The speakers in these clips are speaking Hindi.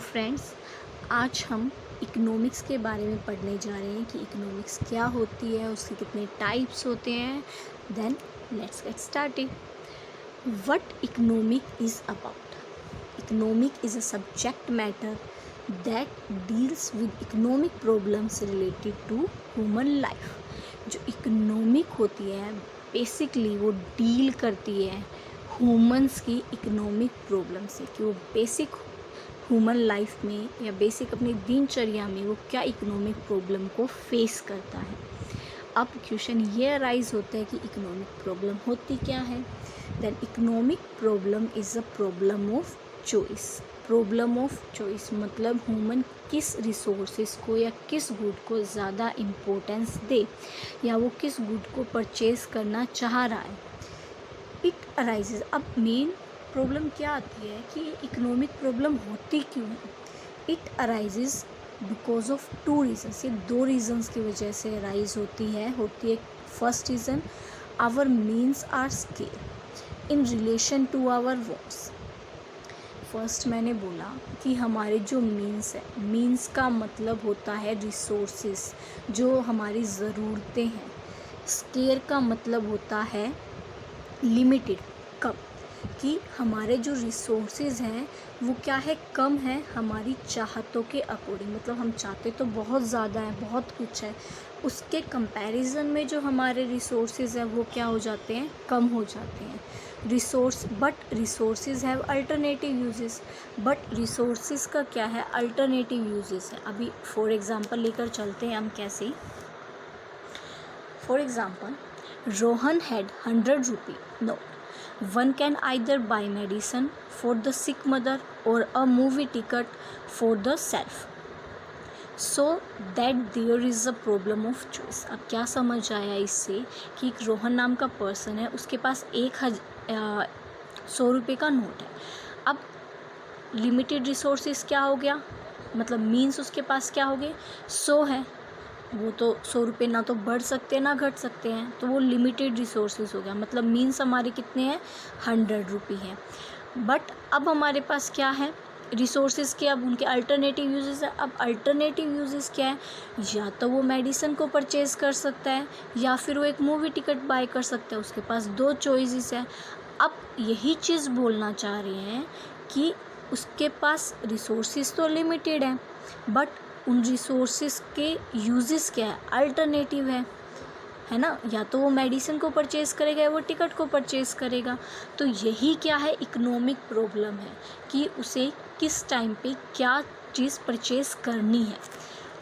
फ्रेंड्स, आज हम इकोनॉमिक्स के बारे में पढ़ने जा रहे हैं कि इकोनॉमिक्स क्या होती है, उसके कितने टाइप्स होते हैं। Then let's get started. What economic is about. Economic is a subject matter that deals with economic problems related to human life. जो इकोनॉमिक होती है बेसिकली वो डील करती है ह्यूमंस की इकोनॉमिक प्रॉब्लम से, कि वो बेसिक ह्यूमन लाइफ में या बेसिक अपनी दिनचर्या में वो क्या इकोनॉमिक प्रॉब्लम को फेस करता है। अब क्वेश्चन ये अराइज होता है कि इकोनॉमिक प्रॉब्लम होती क्या है। Then economic problem is a problem of choice. Problem of choice मतलब ह्यूमन किस रिसोर्सेज को या किस गुड को ज़्यादा इम्पोर्टेंस दे, या वो किस गुड को परचेज करना चाह रहा है। It arises. अब मेन प्रॉब्लम क्या आती है कि इकोनॉमिक प्रॉब्लम होती क्यों है। It arises because of two reasons. ये दो रीजन्स की वजह से अराइज होती है। First reason, our means are scarce in relation to our wants. First मैंने बोला कि हमारे जो मीन्स है, मीन्स का मतलब होता है रिसोर्सेस, जो हमारी ज़रूरतें हैं। स्केल का मतलब होता है लिमिटेड, कम, कि हमारे जो रिसोर्सेज हैं वो क्या है, कम है हमारी चाहतों के अकॉर्डिंग। मतलब हम चाहते तो बहुत ज़्यादा है, बहुत कुछ है, उसके कंपैरिजन में जो हमारे रिसोर्सेज हैं वो क्या हो जाते हैं, कम हो जाते हैं। But resources have alternative uses. But resources का क्या है, अल्टरनेटिव यूजेस है। अभी फॉर एग्जांपल लेकर चलते हैं हम कैसे। For example, Rohan had 100 rupee note. One can either buy medicine for the sick mother or a movie ticket for the self. So that there is a problem of choice. अब क्या समझ आया इससे कि एक रोहन नाम का पर्सन है, उसके पास 100 रुपये का नोट है। अब लिमिटेड रिसोर्सेज क्या हो गया, मतलब मीन्स उसके पास क्या हो गए, 100 है। वो तो 100 रुपये ना तो बढ़ सकते हैं ना घट सकते हैं, तो वो लिमिटेड रिसोर्सेज हो गया। मतलब मीन्स हमारे कितने हैं, 100 रुपये हैं। बट अब हमारे पास क्या है, रिसोर्सेज के अब उनके अल्टरनेटिव यूजेस है। अब अल्टरनेटिव यूजेस क्या है, या तो वो मेडिसिन को परचेज़ कर सकता है या फिर वो एक मूवी टिकट बाय कर सकता है। उसके पास दो चॉइसेस है। अब यही चीज़ बोलना चाह रहे हैं कि उसके पास रिसोर्सेज तो लिमिटेड हैं, बट उन रिसोर्सेज के यूजेस क्या है, अल्टरनेटिव है ना। या तो वो मेडिसिन को परचेज़ करेगा या वो टिकट को परचेज़ करेगा। तो यही क्या है, इकोनॉमिक प्रॉब्लम है कि उसे किस टाइम पे क्या चीज़ परचेज़ करनी है।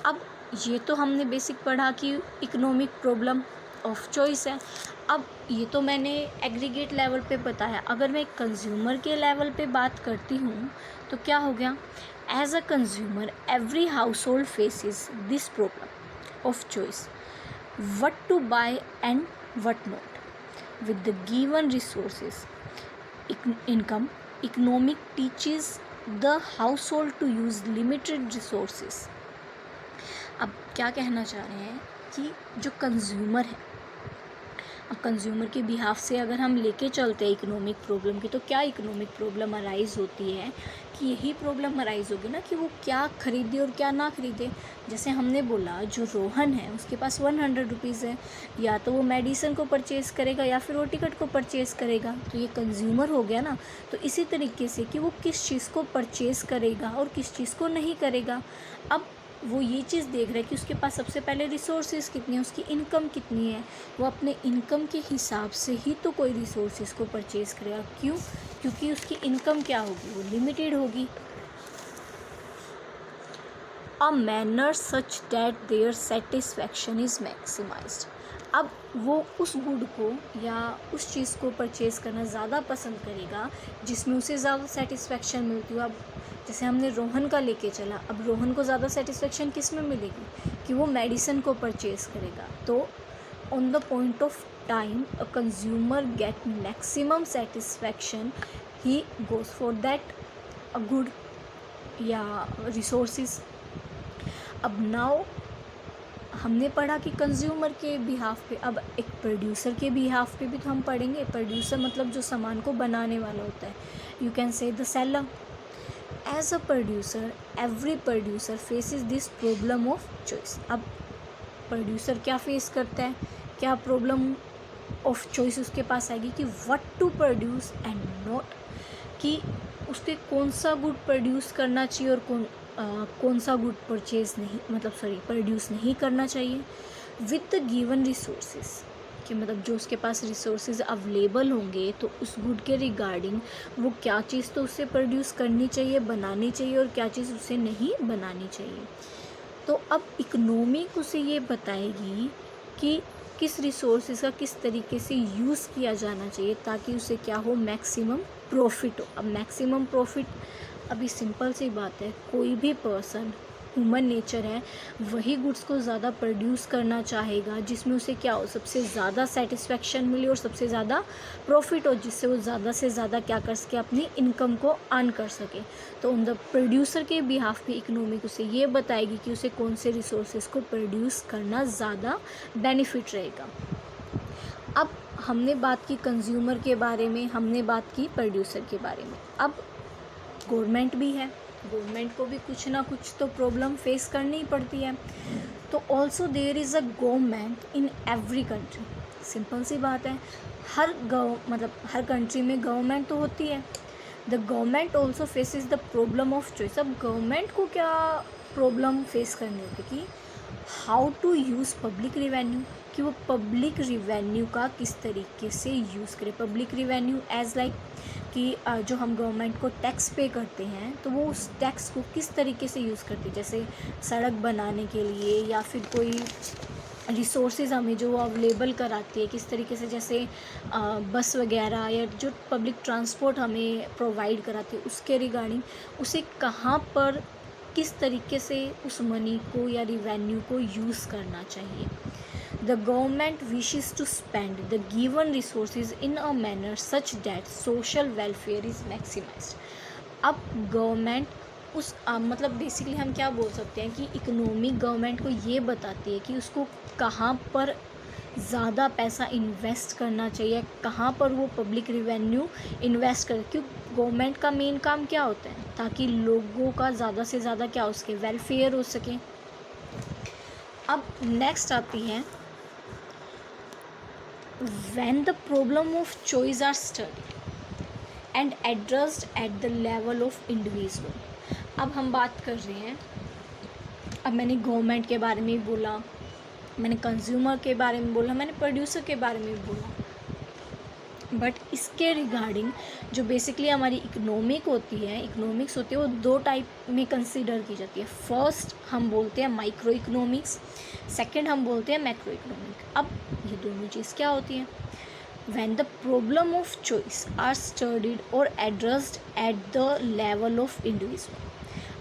अब ये तो हमने बेसिक पढ़ा कि इकोनॉमिक प्रॉब्लम ऑफ चॉइस है। अब ये तो मैंने एग्रीगेट लेवल पे बताया। अगर मैं कंज्यूमर के लेवल पे बात करती हूँ तो क्या हो गया, as a consumer every household faces this problem of choice, what to buy and what not. With the given resources, income, economic teaches the household to use limited resources. अब क्या कहना चाह रहे हैं कि जो कंज्यूमर है, अब कंज्यूमर के बिहाफ से अगर हम लेके चलते हैं इकोनॉमिक प्रॉब्लम की, तो क्या इकोनॉमिक प्रॉब्लम अराइज होती है कि यही प्रॉब्लम अराइज होगी ना कि वो क्या खरीदे और क्या ना खरीदे। जैसे हमने बोला जो रोहन है उसके पास 100 रुपीज़ है, या तो वो मेडिसिन को परचेज़ करेगा या फिर वो टिकट को परचेज़ करेगा, तो ये कंज्यूमर हो गया ना। तो इसी तरीके से कि वो किस चीज़ को परचेज़ करेगा और किस चीज़ को नहीं करेगा। अब वो ये चीज़ देख रहा है कि उसके पास सबसे पहले रिसोर्सेज कितनी है, उसकी इनकम कितनी है। वो अपने इनकम के हिसाब से ही तो कोई रिसोर्सेज को परचेज़ करेगा। क्यों, क्योंकि उसकी इनकम क्या होगी, वो लिमिटेड होगी। A manner such that their satisfaction is maximised. अब वो उस गुड को या उस चीज़ को परचेज़ करना ज़्यादा पसंद करेगा जिसमें उसे ज़्यादा सेटिस्फैक्शन मिलती हो। अब जैसे हमने रोहन का लेके चला, अब रोहन को ज़्यादा सेटिस्फैक्शन किस में मिलेगी कि वो मेडिसिन को परचेज़ करेगा। तो on the point of time a consumer get maximum satisfaction, he goes for that a good या रिसोर्सेज। अब नाउ हमने पढ़ा कि कंज्यूमर के बिहाफ पे, अब एक प्रोड्यूसर के बिहाफ पे भी तो हम पढ़ेंगे। प्रोड्यूसर मतलब जो सामान को बनाने वाला होता है, you can say the seller. As a producer every producer faces this problem of choice. अब प्रोड्यूसर क्या फेस करता है, क्या प्रॉब्लम ऑफ चॉइस उसके पास आएगी कि what to produce and not, कि उसके कौन सा गुड प्रोड्यूस करना चाहिए और कौन सा गुड परचेज नहीं, मतलब प्रोड्यूस नहीं करना चाहिए विद द गिवन रिसोर्सेज, कि मतलब जो उसके पास रिसोर्सेज अवेलेबल होंगे तो उस गुड के रिगार्डिंग वो क्या चीज़ तो उसे प्रोड्यूस करनी चाहिए, बनानी चाहिए, और क्या चीज़ उसे नहीं बनानी चाहिए। तो अब इकोनॉमिक उसे ये बताएगी कि किस रिसोर्सेज का किस तरीके से यूज़ किया जाना चाहिए ताकि उसे क्या हो, मैक्सिमम प्रॉफिट हो। अब मैक्सिमम प्रॉफिट, अभी सिंपल सी बात है, कोई भी पर्सन, ह्यूमन नेचर है, वही गुड्स को ज़्यादा प्रोड्यूस करना चाहेगा जिसमें उसे क्या हो, सबसे ज़्यादा सेटिस्फेक्शन मिले और सबसे ज़्यादा प्रॉफिट हो, जिससे वो ज़्यादा से ज़्यादा क्या कर सके, अपनी इनकम को अर्न कर सके। तो ऑन द प्रोड्यूसर के बिहाफ पे इकोनॉमिक उसे ये बताएगी कि उसे कौन से रिसोर्सेज को प्रोड्यूस करना ज़्यादा बेनिफिट रहेगा। अब हमने बात की कंज्यूमर के बारे में, हमने बात की प्रोड्यूसर के बारे में। अब गवर्नमेंट भी है, गवर्नमेंट को भी कुछ ना कुछ तो प्रॉब्लम फेस करनी ही पड़ती है। तो also there is a government in every country. Simple सी बात है, हर कंट्री में गवर्नमेंट तो होती है। The government also faces the problem of choice. अब गवर्नमेंट को क्या प्रॉब्लम फेस करनी होती है कि how to use public revenue, कि वो पब्लिक रिवेन्यू का किस तरीके से यूज़ करे। पब्लिक रिवेन्यू एज लाइक कि जो हम गवर्नमेंट को टैक्स पे करते हैं तो वो उस टैक्स को किस तरीके से यूज़ करती है, जैसे सड़क बनाने के लिए या फिर कोई रिसोर्सेज हमें जो अवेलेबल कराती है किस तरीके से, जैसे बस वगैरह या जो पब्लिक ट्रांसपोर्ट हमें प्रोवाइड कराती है उसके रिगार्डिंग उसे कहाँ पर किस तरीके से उस मनी को या रिवेन्यू को यूज़ करना चाहिए। The government wishes to spend the given resources in a manner such that social welfare is maximized। अब गवर्नमेंट उस मतलब बेसिकली हम क्या बोल सकते हैं कि इकोनॉमिक गवर्नमेंट को ये बताती है कि उसको कहाँ पर ज़्यादा पैसा इन्वेस्ट करना चाहिए, कहाँ पर वो पब्लिक रिवेन्यू इन्वेस्ट करे, क्योंकि गवर्नमेंट का मेन काम क्या होता है, ताकि लोगों का ज़्यादा से ज़्यादा क्या उसके वेलफेयर हो सके। अब नेक्स्ट आती है when the problem of choice are studied and addressed at the level of individual। अब हम बात कर रहे हैं, अब मैंने गवर्नमेंट के बारे में बोला, मैंने कंज्यूमर के बारे में बोला, मैंने प्रोड्यूसर के बारे में बोला, बट इसके रिगार्डिंग जो बेसिकली हमारी इकोनॉमिक्स होती है वो दो टाइप में कंसीडर की जाती है। फर्स्ट हम बोलते हैं माइक्रो इकोनॉमिक्स, सेकंड हम बोलते हैं मैक्रो इकोनॉमिक। अब ये दोनों चीज़ क्या होती हैं, when the problem of choice are studied और addressed at the level of individual.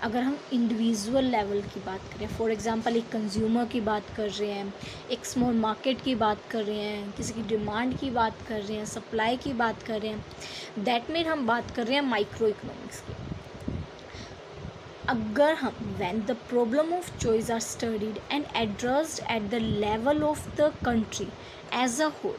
अगर हम इंडिविजुअल लेवल की बात करें, फॉर एग्जांपल एक कंज्यूमर की बात कर रहे हैं, एक स्मॉल मार्केट की बात कर रहे हैं, किसी की डिमांड की बात कर रहे हैं, सप्लाई की बात कर रहे हैं, दैट मीन हम बात कर रहे हैं माइक्रो इकोनॉमिक्स की। अगर हम when the problem of choice are studied and addressed at the level of the country as a whole,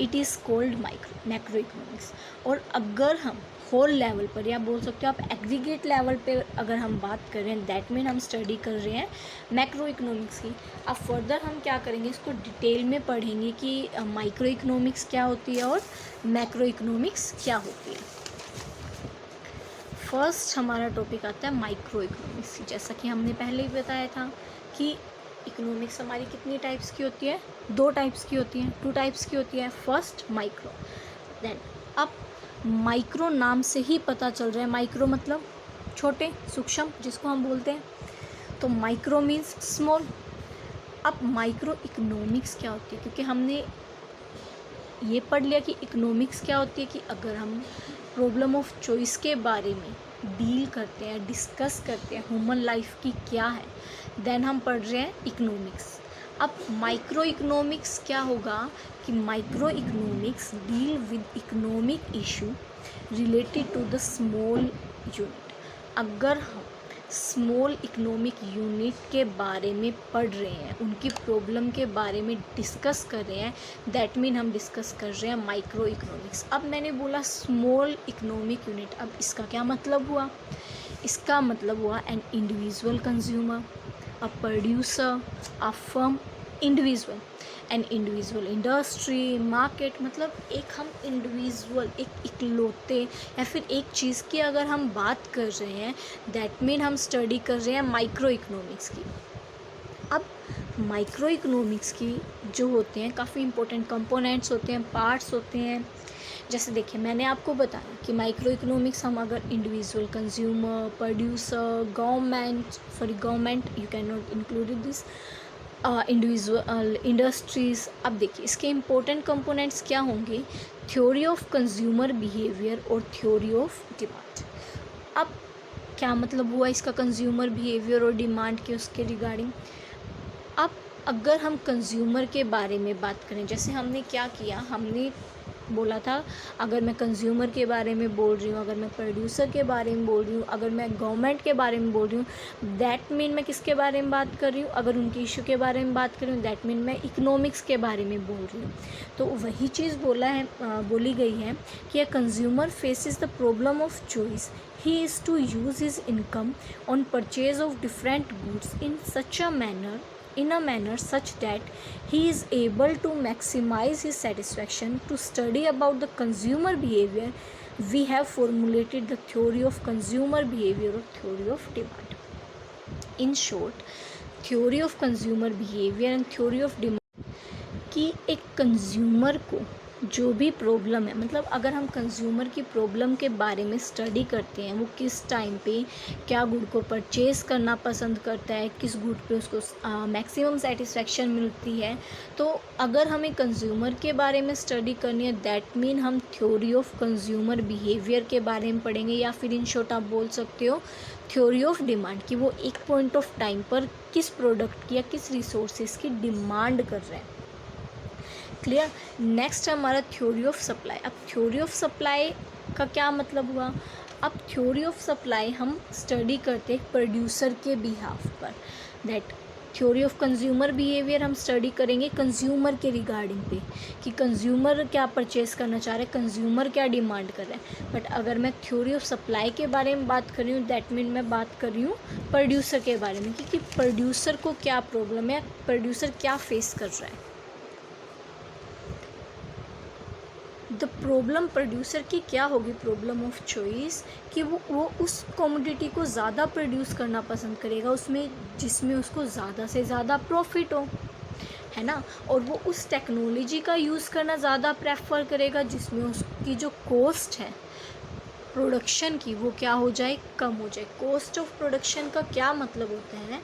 it is called macro economics. और अगर हम होल लेवल पर या बोल सकते हो आप एग्रीगेट लेवल पे अगर हम बात कर रहे हैं, दैट मीन हम स्टडी कर रहे हैं मैक्रो इकोनॉमिक्स की। अब फर्दर हम क्या करेंगे, इसको डिटेल में पढ़ेंगे कि माइक्रो इकोनॉमिक्स क्या होती है और मैक्रो इकोनॉमिक्स क्या होती है। फर्स्ट हमारा टॉपिक आता है माइक्रो इकोनॉमिक्स। जैसा कि हमने पहले ही बताया था कि इकोनॉमिक्स हमारी कितनी टाइप्स की होती है, दो टाइप्स की होती हैं, टू टाइप्स की होती है, फर्स्ट माइक्रो, देन अब माइक्रो नाम से ही पता चल रहा है, माइक्रो मतलब छोटे, सूक्ष्म जिसको हम बोलते हैं, तो माइक्रो मीन्स स्मॉल। अब माइक्रो इकोनॉमिक्स क्या होती है, क्योंकि हमने ये पढ़ लिया कि इकोनॉमिक्स क्या होती है, कि अगर हम प्रॉब्लम ऑफ चॉइस के बारे में डील करते हैं, डिस्कस करते हैं, ह्यूमन लाइफ की क्या है, देन हम पढ़ रहे हैं इकोनॉमिक्स। अब माइक्रो इकोनॉमिक्स क्या होगा कि micro economics deal with economic issue related to the small unit. अगर हम स्मॉल इकोनॉमिक यूनिट के बारे में पढ़ रहे हैं, उनकी प्रॉब्लम के बारे में डिस्कस कर रहे हैं, दैट मीन हम डिस्कस कर रहे हैं माइक्रो इकोनॉमिक्स। अब मैंने बोला स्मॉल इकोनॉमिक यूनिट, अब इसका क्या मतलब हुआ? इसका मतलब हुआ an individual consumer, a producer, a firm, individual, an individual industry, market. मतलब एक हम इंडिविजुअल, एक इकलौते या फिर एक चीज़ की अगर हम बात कर रहे हैं, दैट मीन हम स्टडी कर रहे हैं माइक्रो इकोनॉमिक्स की। अब माइक्रो इकोनॉमिक्स की जो होते हैं काफ़ी इंपॉर्टेंट कंपोनेंट्स होते हैं, पार्ट्स होते हैं। जैसे देखिए, मैंने आपको बताया कि माइक्रो इकोनॉमिक्स हम अगर individual consumer, producer, government you can not include this, individual industries. अब देखिए इसके इम्पोर्टेंट कंपोनेंट्स क्या होंगे? थ्योरी ऑफ कंज्यूमर बिहेवियर और थ्योरी ऑफ डिमांड। अब क्या मतलब हुआ इसका कंज्यूमर बिहेवियर और डिमांड के उसके रिगार्डिंग? अब अगर हम कंज्यूमर के बारे में बात करें, जैसे हमने क्या किया, हमने बोला था अगर मैं कंज्यूमर के बारे में बोल रही हूँ, अगर मैं प्रोड्यूसर के बारे में बोल रही हूँ, अगर मैं गवर्नमेंट के बारे में बोल रही हूँ, दैट मीन मैं किसके बारे में बात कर रही हूँ? अगर उनके इशू के बारे में बात कर रही हूँ, दैट मीन मैं इकोनॉमिक्स के बारे में बोल रही हूँ। तो वही चीज़ बोली गई है कि a consumer faces the problem of choice, he is to use his income on purchase of different goods in a manner such that he is able to maximize his satisfaction. To study about the consumer behavior, we have formulated the theory of consumer behavior or theory of demand. In short, theory of consumer behavior and theory of demand कि एक कंज्यूमर को जो भी प्रॉब्लम है, मतलब अगर हम कंज्यूमर की प्रॉब्लम के बारे में स्टडी करते हैं, वो किस टाइम पे क्या गुड को परचेज़ करना पसंद करता है, किस गुड पे उसको मैक्सिमम सेटिस्फेक्शन मिलती है। तो अगर हमें कंज्यूमर के बारे में स्टडी करनी है, दैट मीन हम थ्योरी ऑफ कंज्यूमर बिहेवियर के बारे में पढ़ेंगे, या फिर इन शॉर्ट आप बोल सकते हो थ्योरी ऑफ डिमांड कि वो एक पॉइंट ऑफ टाइम पर किस प्रोडक्ट की या किस रिसोर्सेज की डिमांड कर रहे हैं। क्लियर। नेक्स्ट हमारा थ्योरी ऑफ सप्लाई। अब थ्योरी ऑफ सप्लाई का क्या मतलब हुआ? अब थ्योरी ऑफ सप्लाई हम स्टडी करते हैं प्रोड्यूसर के बिहाफ पर, that theory of consumer behaviour हम स्टडी करेंगे कंज्यूमर के रिगार्डिंग पे कि कंज्यूमर क्या परचेस करना चाह रहे हैं, कंज्यूमर क्या डिमांड कर रहे हैं। बट अगर मैं थ्योरी ऑफ सप्लाई के बारे में बात कर रही हूँ, दैट मीन मैं बात कर रही हूँ प्रोड्यूसर के बारे में कि प्रोड्यूसर को क्या प्रॉब्लम है, प्रोड्यूसर क्या फेस कर रहा है। द प्रॉब्लम प्रोड्यूसर की क्या होगी? प्रॉब्लम ऑफ चॉइस कि वो उस कमोडिटी को ज़्यादा प्रोड्यूस करना पसंद करेगा उसमें जिसमें उसको ज़्यादा से ज़्यादा प्रॉफिट हो, है ना। और वो उस टेक्नोलॉजी का यूज़ करना ज़्यादा प्रेफर करेगा जिसमें उसकी जो कॉस्ट है प्रोडक्शन की वो क्या हो जाए, कम हो जाए। कॉस्ट ऑफ प्रोडक्शन का क्या मतलब होता है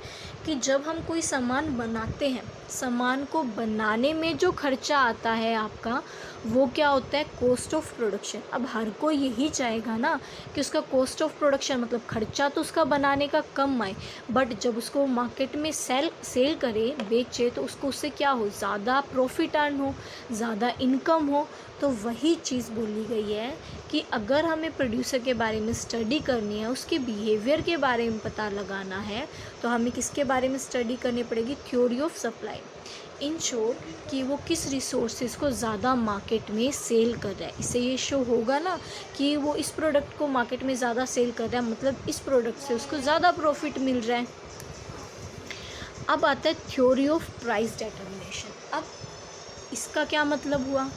कि जब हम कोई सामान बनाते हैं, सामान को बनाने में जो खर्चा आता है आपका, वो क्या होता है? Cost of production. अब हर कोई यही चाहेगा ना कि उसका कॉस्ट ऑफ प्रोडक्शन मतलब खर्चा तो उसका बनाने का कम आए, बट जब उसको मार्केट में सेल करे, बेचे, तो उसको उससे क्या हो, ज़्यादा प्रॉफिट अर्न हो, ज़्यादा इनकम हो। तो वही चीज़ बोली गई है कि अगर हमें प्रोड्यूसर के बारे में स्टडी करनी है, उसके बिहेवियर के बारे में पता लगाना है, तो हमें किसके बारे में स्टडी करनी पड़ेगी? Theory of supply. In short कि वो किस रिसोर्सेज को ज़्यादा मार्केट में सेल कर रहा है। इससे ये शो होगा ना कि वो इस प्रोडक्ट को मार्केट में ज़्यादा सेल कर रहा है, मतलब इस प्रोडक्ट से उसको ज़्यादा प्रॉफिट मिल रहा है। अब आता है थ्योरी ऑफ प्राइस डिटर्मिनेशन। अब इसका क्या मतलब हुआ?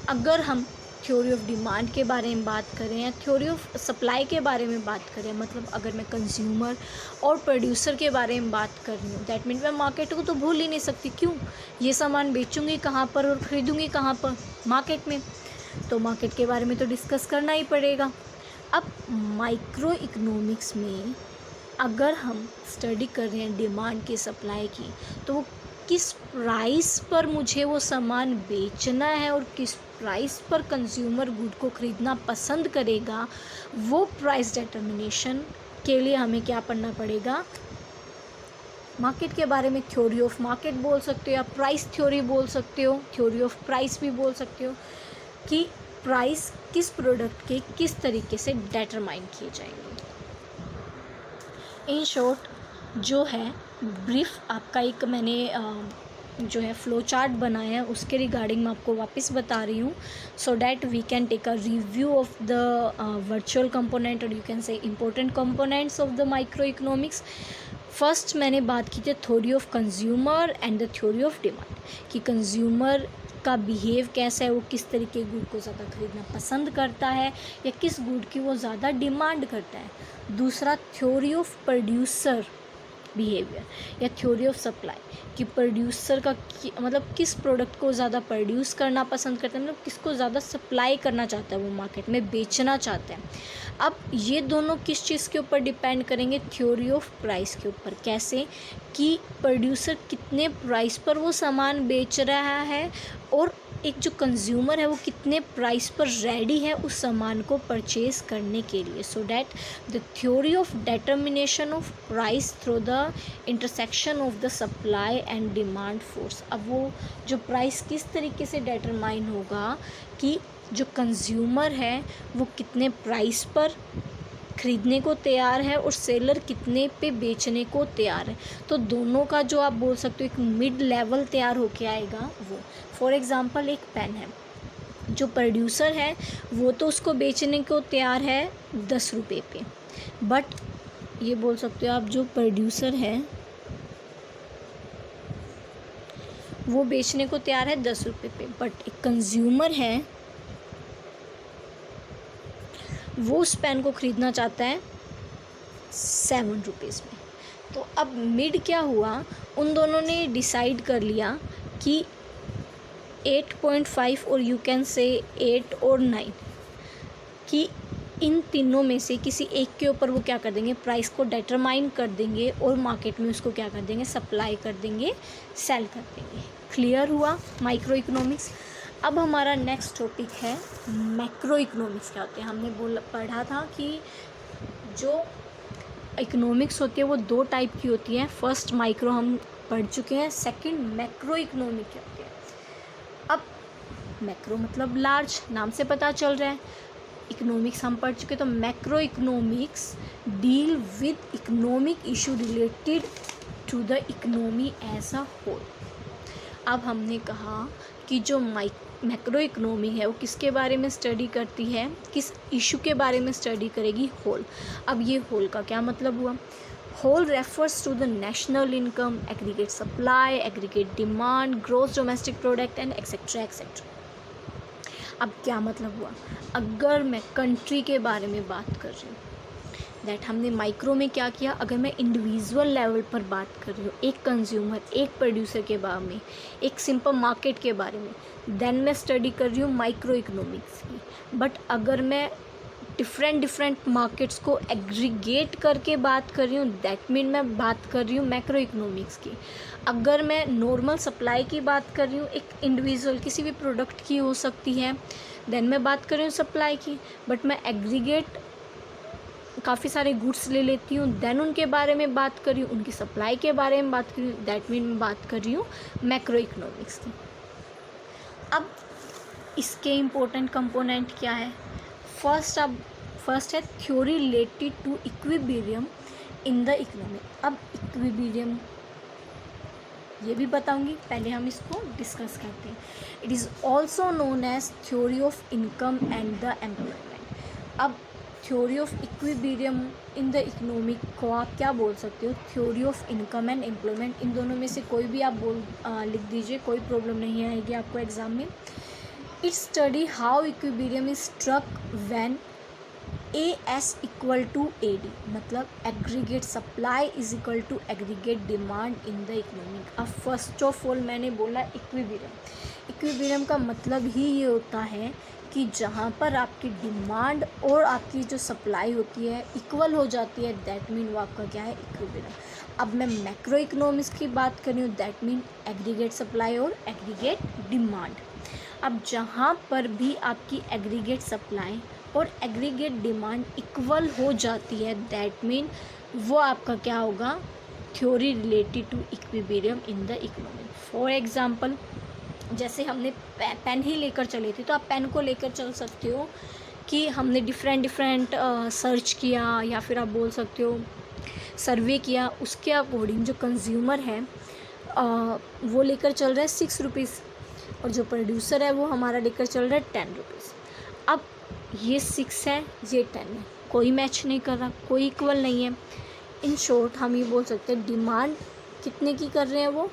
अगर हम थ्योरी ऑफ डिमांड के बारे में बात करें या थ्योरी ऑफ सप्लाई के बारे में बात करें, मतलब अगर मैं कंज्यूमर और प्रोड्यूसर के बारे में बात कर रही हूँ, दैट मीन मैं मार्केट को तो भूल ही नहीं सकती। क्यों? ये सामान बेचूंगी कहाँ पर और ख़रीदूँगी कहाँ पर? मार्केट में। तो मार्केट के बारे में तो डिस्कस करना ही पड़ेगा। अब माइक्रो इकोनॉमिक्स में अगर हम स्टडी कर रहे हैं डिमांड की, सप्लाई की, तो वो किस प्राइस पर मुझे वो सामान बेचना है और किस प्राइस पर कंज्यूमर गुड को ख़रीदना पसंद करेगा, वो प्राइस डिटर्मिनेशन के लिए हमें क्या पढ़ना पड़ेगा? मार्केट के बारे में थ्योरी ऑफ मार्केट बोल सकते हो या प्राइस थ्योरी बोल सकते हो, थ्योरी ऑफ प्राइस भी बोल सकते हो कि प्राइस किस प्रोडक्ट के किस तरीके से डिटरमाइन किए जाएंगे। इन शॉर्ट जो है ब्रीफ आपका एक मैंने जो है फ्लो चार्ट बनाया है, उसके रिगार्डिंग मैं आपको वापस बता रही हूँ, so that we can take a review of the virtual component और you can say important components of the micro economics. First मैंने बात की थी theory of consumer and the theory of demand, कि कंज्यूमर का बिहेव कैसा है, वो किस तरीके गुड को ज़्यादा खरीदना पसंद करता है या किस गुड की वो ज़्यादा डिमांड करता है। दूसरा थ्योरी ऑफ प्रोड्यूसर बिहेवियर या थ्योरी ऑफ सप्लाई, कि प्रोड्यूसर का मतलब किस प्रोडक्ट को ज़्यादा प्रोड्यूस करना पसंद करता है, मतलब किसको ज़्यादा सप्लाई करना चाहता है, वो मार्केट में बेचना चाहता है। अब ये दोनों किस चीज़ के ऊपर डिपेंड करेंगे, थ्योरी ऑफ प्राइस के ऊपर। कैसे कि प्रोड्यूसर कितने प्राइस पर वो सामान बेच रहा है और एक जो कंज्यूमर है वो कितने प्राइस पर रेडी है उस सामान को परचेज़ करने के लिए। So that the theory of determination of price through the intersection of the supply and demand force. अब वो जो प्राइस किस तरीके से डिटरमाइन होगा कि जो कंज्यूमर है वो कितने प्राइस पर ख़रीदने को तैयार है और सेलर कितने पे बेचने को तैयार है। तो दोनों का जो आप बोल सकते हो एक मिड लेवल तैयार होके आएगा वो। फॉर एग्ज़ाम्पल एक पेन है, जो प्रोड्यूसर है वो तो उसको बेचने को तैयार है 10 रुपये पे, बट ये बोल सकते हो आप जो प्रोड्यूसर है वो बेचने को तैयार है 10 रुपये पे, बट एक कंज्यूमर है वो उस पेन को ख़रीदना चाहता है 7 रुपीज़ में। तो अब मिड क्या हुआ, उन दोनों ने डिसाइड कर लिया कि 8.5 और यू कैन से 8 और 9, कि इन तीनों में से किसी एक के ऊपर वो क्या कर देंगे, प्राइस को डिटरमाइन कर देंगे और मार्केट में उसको क्या कर देंगे, सप्लाई कर देंगे, सेल कर देंगे। क्लियर हुआ माइक्रो इकोनॉमिक्स। अब हमारा नेक्स्ट टॉपिक है मैक्रो इकोनॉमिक्स। क्या होते हैं, हमने पढ़ा था कि जो इकोनॉमिक्स होती है वो 2 टाइप की होती है। फर्स्ट माइक्रो हम पढ़ चुके हैं, सेकंड मैक्रो इकोनॉमिक क्या होती है। अब मैक्रो मतलब लार्ज, नाम से पता चल रहा है। इकोनॉमिक्स हम पढ़ चुके, तो macro economics deal with economic issue related to the economy as a whole. अब हमने कहा कि जो मैक्रो इकोनॉमी है वो किसके बारे में स्टडी करती है, किस इशू के बारे में स्टडी करेगी, होल। अब ये होल का क्या मतलब हुआ, whole refers to the national income, aggregate supply, aggregate demand, gross domestic product and etcetera etcetera. अब क्या मतलब हुआ, अगर मैं कंट्री के बारे में बात कर रही हूँ, दैट हमने माइक्रो में क्या किया, अगर मैं इंडिविजुअल लेवल पर बात कर रही हूँ, एक कंज्यूमर, एक प्रोड्यूसर के बारे में, एक सिंपल मार्केट के बारे में, देन मैं स्टडी कर रही हूँ माइक्रो इकोनॉमिक्स की। बट अगर मैं डिफरेंट मार्केट्स को एग्रीगेट करके बात कर रही हूँ, दैट मीन मैं बात कर रही हूँ मैक्रो इकोनॉमिक्स की। अगर मैं नॉर्मल सप्लाई की बात कर रही हूँ, एक इंडिविजुअल किसी भी प्रोडक्ट की हो सकती है, देन मैं बात कर रही हूँ सप्लाई की। बट मैं एग्रीगेट काफ़ी सारे गुड्स ले लेती हूँ, देन उनके बारे में बात कर रही हूँ, उनकी सप्लाई के बारे में बात कर रही हूँ, दैट मीन मैं बात कर रही हूँ मैक्रो इकोनॉमिक्स की। अब इसके इम्पोर्टेंट कंपोनेंट क्या है, फर्स्ट है theory related to equilibrium in the economy. अब इक्विलिब्रियम ये भी बताऊंगी, पहले हम इसको डिस्कस करते हैं। It is also known as theory of income and the employment. अब theory of equilibrium in the economic को आप क्या बोल सकते हो, theory of income and employment, इन दोनों में से कोई भी आप लिख दीजिए, कोई प्रॉब्लम नहीं आएगी आपको एग्जाम में। It study how equilibrium is struck when AS equal to AD, मतलब aggregate supply is equal to aggregate demand in the economy. अब फर्स्ट ऑफ ऑल मैंने बोला इक्विलिब्रियम का मतलब ही ये होता है कि जहाँ पर आपकी डिमांड और आपकी जो सप्लाई होती है इक्वल हो जाती है, दैट मीन वो आपका क्या है, इक्विलिब्रियम। अब मैं मैक्रो इकोनॉमिक्स की बात कर रही हूँ, दैट मीन एग्रीगेट सप्लाई और एग्रीगेट डिमांड। अब जहाँ पर भी आपकी एग्रीगेट सप्लाई और एग्रीगेट डिमांड इक्वल हो जाती है, दैट मीन वो आपका क्या होगा, theory related to equilibrium in the economy. For example जैसे हमने पेन ही लेकर चले थे, तो आप पेन को लेकर चल सकते हो कि हमने डिफरेंट सर्च किया, या फिर आप बोल सकते हो सर्वे किया, उसके अकॉर्डिंग जो कंज्यूमर है वो लेकर चल रहा है 6 रुपीज़, और जो प्रोड्यूसर है वो हमारा लेकर चल रहा है 10 रुपीज़। अब ये 6 है, ये 10 है, कोई मैच नहीं कर रहा, कोई इक्वल नहीं है। इन शॉर्ट हम ये बोल सकते हैं डिमांड कितने की कर रहे हैं, वो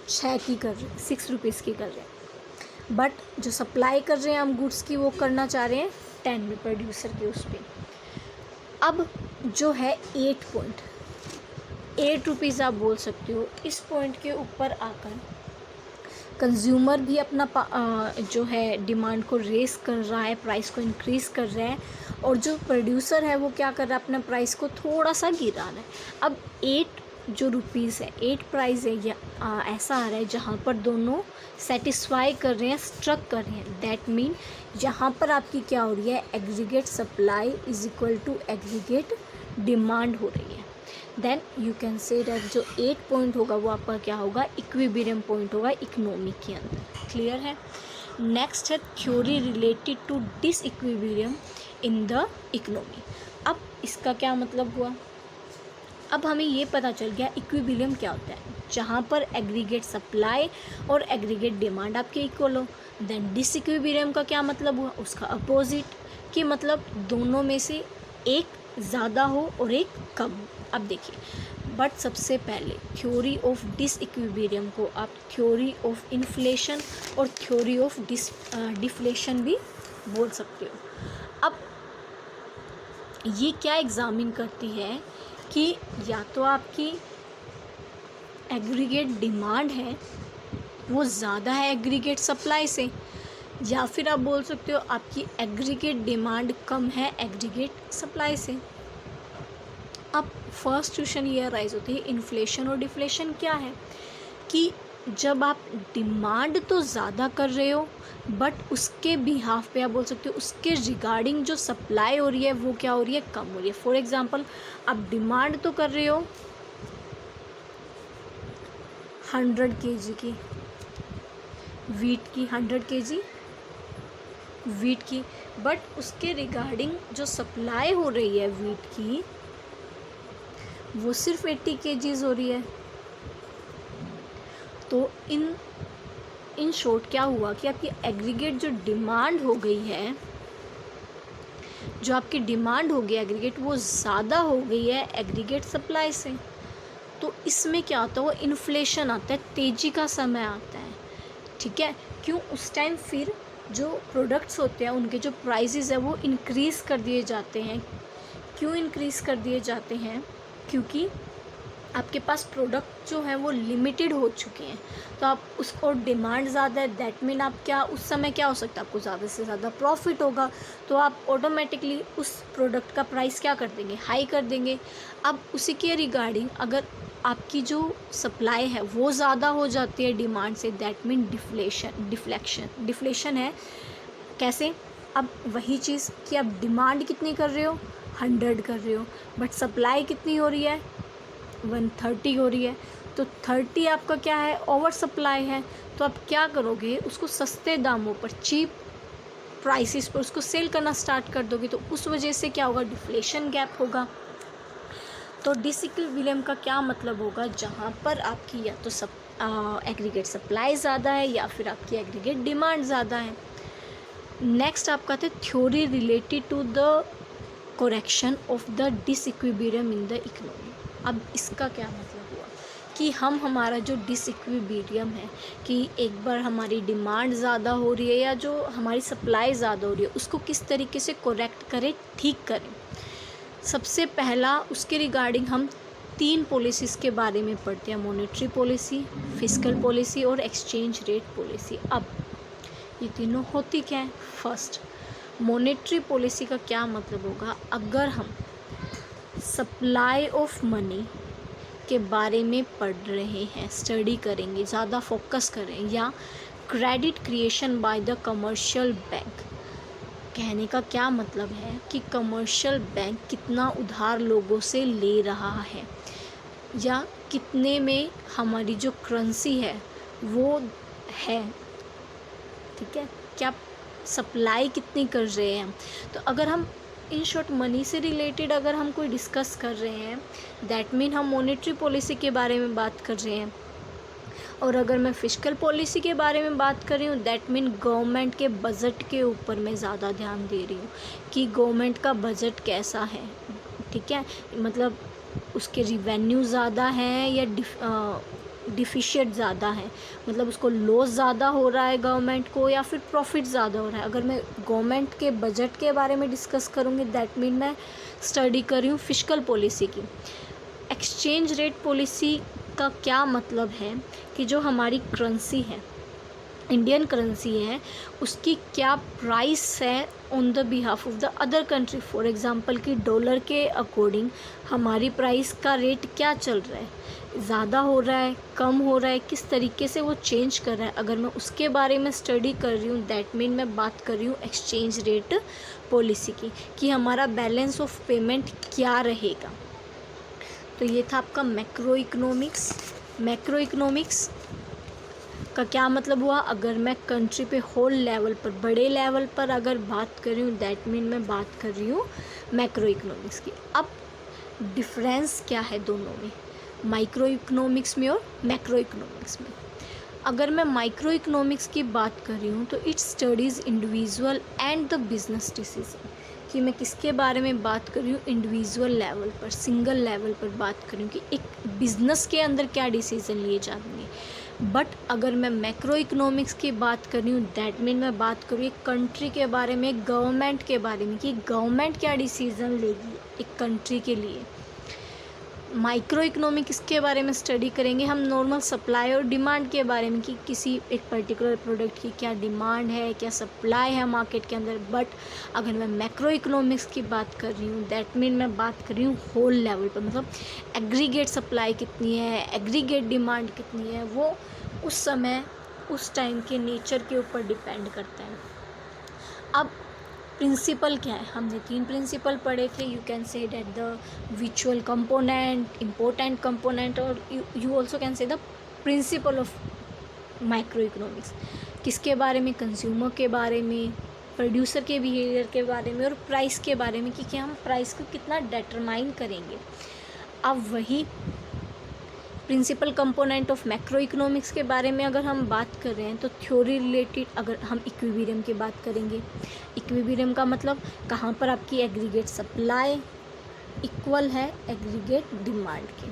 6 की कर रहे हैं, 6 रुपीज़ की कर रहे हैं, बट जो सप्लाई कर रहे हैं हम गुड्स की वो करना चाह रहे हैं 10 में प्रोड्यूसर के उस पर। अब जो है 8 रुपीज़ आप बोल सकते हो, इस पॉइंट के ऊपर आकर कंज्यूमर भी अपना जो है डिमांड को रेस कर रहा है, प्राइस को इंक्रीज़ कर रहा है, और जो प्रोड्यूसर है वो क्या कर रहा है, अपना प्राइस को थोड़ा सा गिरा रहा है। अब 8 जो रुपीज़ है, 8 प्राइस है, या ऐसा आ रहा है जहाँ पर दोनों सेटिस्फाई कर रहे हैं, स्ट्रक कर रहे हैं। दैट मीन यहाँ पर आपकी क्या हो रही है, aggregate supply is equal to aggregate demand हो रही है। Then you can say that जो 8 पॉइंट होगा वो आपका क्या होगा, इक्विलिब्रियम पॉइंट होगा इकोनॉमी के अंदर। क्लियर है। नेक्स्ट है theory related to disequilibrium in the economy. अब इसका क्या मतलब हुआ, अब हमें ये पता चल गया इक्विलिब्रियम क्या होता है, जहाँ पर एग्रीगेट सप्लाई और एग्रीगेट डिमांड आपके इक्वल हो। देन डिसइक्विलिब्रियम का क्या मतलब हुआ, उसका अपोजिट, कि मतलब दोनों में से एक ज़्यादा हो और एक कम हो। अब देखिए, बट सबसे पहले थ्योरी ऑफ डिसइक्विलिब्रियम को आप थ्योरी ऑफ इन्फ्लेशन और थ्योरी ऑफ डिफ्लेशन भी बोल सकते हो। अब ये क्या एग्जामिन करती है कि या तो आपकी एग्रीगेट डिमांड है वो ज़्यादा है एग्रीगेट सप्लाई से, या फिर आप बोल सकते हो आपकी एग्रीगेट डिमांड कम है एग्रीगेट सप्लाई से। अब फर्स्ट क्वेश्चन ये अराइज होती है, इन्फ्लेशन और डिफ्लेशन क्या है, कि जब आप डिमांड तो ज़्यादा कर रहे हो बट उसके बिहाफ पे आप बोल सकते हो उसके रिगार्डिंग जो सप्लाई हो रही है वो क्या हो रही है, कम हो रही है। फॉर एग्जांपल, आप डिमांड तो कर रहे हो 100 kg की वीट की, 100 kg वीट की, बट उसके रिगार्डिंग जो सप्लाई हो रही है वीट की वो सिर्फ 80 kgs हो रही है। तो इन शॉर्ट क्या हुआ कि आपकी एग्रीगेट जो डिमांड हो गई है, जो आपकी डिमांड हो गई एग्रीगेट, वो ज़्यादा हो गई है एग्रीगेट सप्लाई से। तो इसमें क्या होता है, वो इन्फ्लेशन आता है, तेज़ी का समय आता है। ठीक है, क्यों, उस टाइम फिर जो प्रोडक्ट्स होते हैं उनके जो प्राइसेस है वो इंक्रीज़ कर दिए जाते हैं। क्यों इंक्रीज़ कर दिए जाते हैं, क्योंकि आपके पास प्रोडक्ट जो है वो लिमिटेड हो चुके हैं, तो आप उसको डिमांड ज़्यादा है, दैट मीन आप क्या उस समय क्या हो सकता है, आपको ज़्यादा से ज़्यादा प्रॉफिट होगा, तो आप ऑटोमेटिकली उस प्रोडक्ट का प्राइस क्या कर देंगे, हाई कर देंगे। अब उसी के रिगार्डिंग अगर आपकी जो सप्लाई है वो ज़्यादा हो जाती है डिमांड से, दैट मीन डिफ्लेशन है। कैसे, अब वही चीज़ कि आप डिमांड कितनी कर रहे हो, 100 कर रहे हो, बट सप्लाई कितनी हो रही है, 130 हो रही है, तो 30 आपका क्या है, ओवर सप्लाई है। तो आप क्या करोगे, उसको सस्ते दामों पर, चीप प्राइसेस पर उसको सेल करना स्टार्ट कर दोगे, तो उस वजह से क्या होगा, डिफ्लेशन गैप होगा। तो डिसइक्विलिब्रियम का क्या मतलब होगा, जहाँ पर आपकी या तो एग्रीगेट सप्लाई ज़्यादा है या फिर आपकी एग्रीगेट डिमांड ज़्यादा है। नेक्स्ट आपका था theory related to the correction of the disequilibrium in the economy. अब इसका क्या मतलब हुआ कि हम हमारा जो डिसइक्विलिब्रियम है, कि एक बार हमारी डिमांड ज़्यादा हो रही है या जो हमारी सप्लाई ज़्यादा हो रही है, उसको किस तरीके से करेक्ट करें, ठीक करें। सबसे पहला उसके रिगार्डिंग हम 3 पॉलिसीज़ के बारे में पढ़ते हैं, मॉनेटरी पॉलिसी, फिस्कल पॉलिसी और एक्सचेंज रेट पॉलिसी। अब ये तीनों होती क्या है, फर्स्ट मॉनेटरी पॉलिसी का क्या मतलब होगा, अगर हम सप्लाई ऑफ मनी के बारे में पढ़ रहे हैं, स्टडी करेंगे, ज़्यादा फोकस करें, या credit creation by the commercial bank. कहने का क्या मतलब है कि कमर्शियल बैंक कितना उधार लोगों से ले रहा है, या कितने में हमारी जो करेंसी है वो है, ठीक है, क्या सप्लाई कितनी कर रहे हैं। तो अगर हम इन शॉर्ट मनी से रिलेटेड अगर हम कोई डिस्कस कर रहे हैं, दैट मीन हम मॉनेटरी पॉलिसी के बारे में बात कर रहे हैं। और अगर मैं फिस्कल पॉलिसी के बारे में बात कर रही हूँ, दैट मीन गवर्नमेंट के बजट के ऊपर मैं ज़्यादा ध्यान दे रही हूँ कि गवर्नमेंट का बजट कैसा है, ठीक है, मतलब उसके रिवेन्यू ज़्यादा हैं या डिफिशिएंट ज़्यादा है, मतलब उसको लॉस ज़्यादा हो रहा है गवर्नमेंट को या फिर प्रॉफिट ज़्यादा हो रहा है। अगर मैं गवर्नमेंट के बजट के बारे में डिस्कस करूँगी, दैट मीन मैं स्टडी कर रही हूँ फिस्कल पॉलिसी की। एक्सचेंज रेट पॉलिसी का क्या मतलब है कि जो हमारी करेंसी है, इंडियन करेंसी है, उसकी क्या प्राइस है on the behalf of the other country. For example कि डॉलर के अकॉर्डिंग हमारी प्राइस का रेट क्या चल रहा है, ज़्यादा हो रहा है, कम हो रहा है, किस तरीके से वो चेंज कर रहा है। अगर मैं उसके बारे में स्टडी कर रही हूँ, दैट मीन मैं बात कर रही हूँ एक्सचेंज रेट पॉलिसी की, कि हमारा बैलेंस ऑफ पेमेंट क्या रहेगा। तो ये था आपका मैक्रो इकोनॉमिक्स। मैक्रो इकोनॉमिक्स का क्या मतलब हुआ, अगर मैं कंट्री पे होल लेवल पर, बड़े लेवल पर अगर बात कर रही हूँ, दैट मीन मैं बात कर रही हूँ मैक्रो इकोनॉमिक्स की। अब डिफरेंस क्या है दोनों में, माइक्रो इकोनॉमिक्स में और मैक्रो इकोनॉमिक्स में। अगर मैं माइक्रो इकोनॉमिक्स की बात कर रही हूँ तो it studies individual and the business decision, कि मैं किसके बारे में बात कर रही हूँ, इंडिविजुअल लेवल पर, सिंगल लेवल पर बात कर रही हूँ कि एक बिज़नेस के अंदर क्या डिसीज़न लिए जाएंगे। बट अगर मैं मैक्रो इकोनॉमिक्स की बात कर रही हूँ, दैट मीन मैं बात करूँ एक कंट्री के बारे में, गवर्नमेंट के बारे में, कि गवर्नमेंट क्या डिसीज़न लेगी एक कंट्री के लिए। माइक्रो इकोनॉमिक्स के बारे में स्टडी करेंगे हम नॉर्मल सप्लाई और डिमांड के बारे में, कि किसी एक पर्टिकुलर प्रोडक्ट की क्या डिमांड है, क्या सप्लाई है मार्केट के अंदर। बट अगर मैं मैक्रो इकोनॉमिक्स की बात कर रही हूँ, दैट मीन मैं बात कर रही हूँ होल लेवल पर, मतलब एग्रीगेट सप्लाई कितनी है, एग्रीगेट डिमांड कितनी है, वो उस समय उस टाइम के नेचर के ऊपर डिपेंड करता है। अब प्रिंसिपल क्या है, हमने 3 प्रिंसिपल पढ़े थे। You can say that the विचुअल कंपोनेंट, इम्पोर्टेंट कंपोनेंट, और you also can say the principle of micro economics. किसके बारे में, कंज्यूमर के बारे में, प्रोड्यूसर के बिहेवियर के बारे में, और प्राइस के बारे में, कि हम प्राइस को कितना डिटरमाइन करेंगे। अब वही principal component of macro economics के बारे में अगर हम बात कर रहे हैं तो थ्योरी रिलेटेड अगर हम इक्विलिब्रियम की बात करेंगे, इक्विलिब्रियम का मतलब कहाँ पर आपकी एग्रीगेट सप्लाई इक्वल है एग्रीगेट डिमांड के।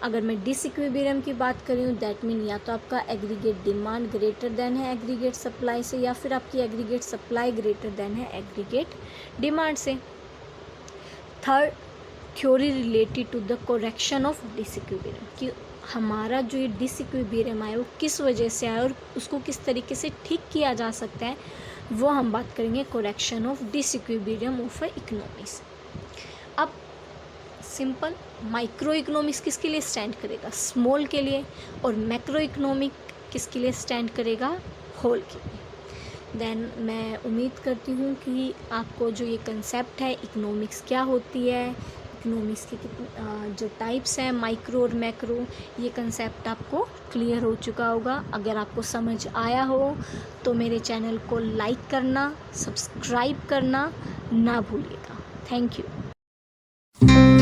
अगर मैं डिसइक्विलिब्रियम की बात कर रही हूँ, दैट मीन या तो आपका एग्रीगेट डिमांड ग्रेटर देन है एग्रीगेट सप्लाई से, या फिर आपकी एग्रीगेट सप्लाई ग्रेटर देन है एग्रीगेट डिमांड से। Third, theory related to the correction of disequilibrium, कि हमारा जो ये डिसइक्विलिब्रियम है वो किस वजह से आया और उसको किस तरीके से ठीक किया जा सकता है, वो हम बात करेंगे correction of disequilibrium of economics. अब सिंपल माइक्रो इकोनॉमिक्स किसके लिए स्टैंड करेगा, स्मॉल के लिए, और मैक्रो इकोनॉमिक किसके लिए स्टैंड करेगा, होल के लिए। देन मैं उम्मीद करती हूँ कि आपको जो ये कंसेप्ट है इकोनॉमिक्स क्या होती है, इकोनॉमिक्स के जो टाइप्स हैं माइक्रो और मैक्रो, ये कंसेप्ट आपको क्लियर हो चुका होगा। अगर आपको समझ आया हो तो मेरे चैनल को लाइक करना, सब्सक्राइब करना ना भूलिएगा। Thank you.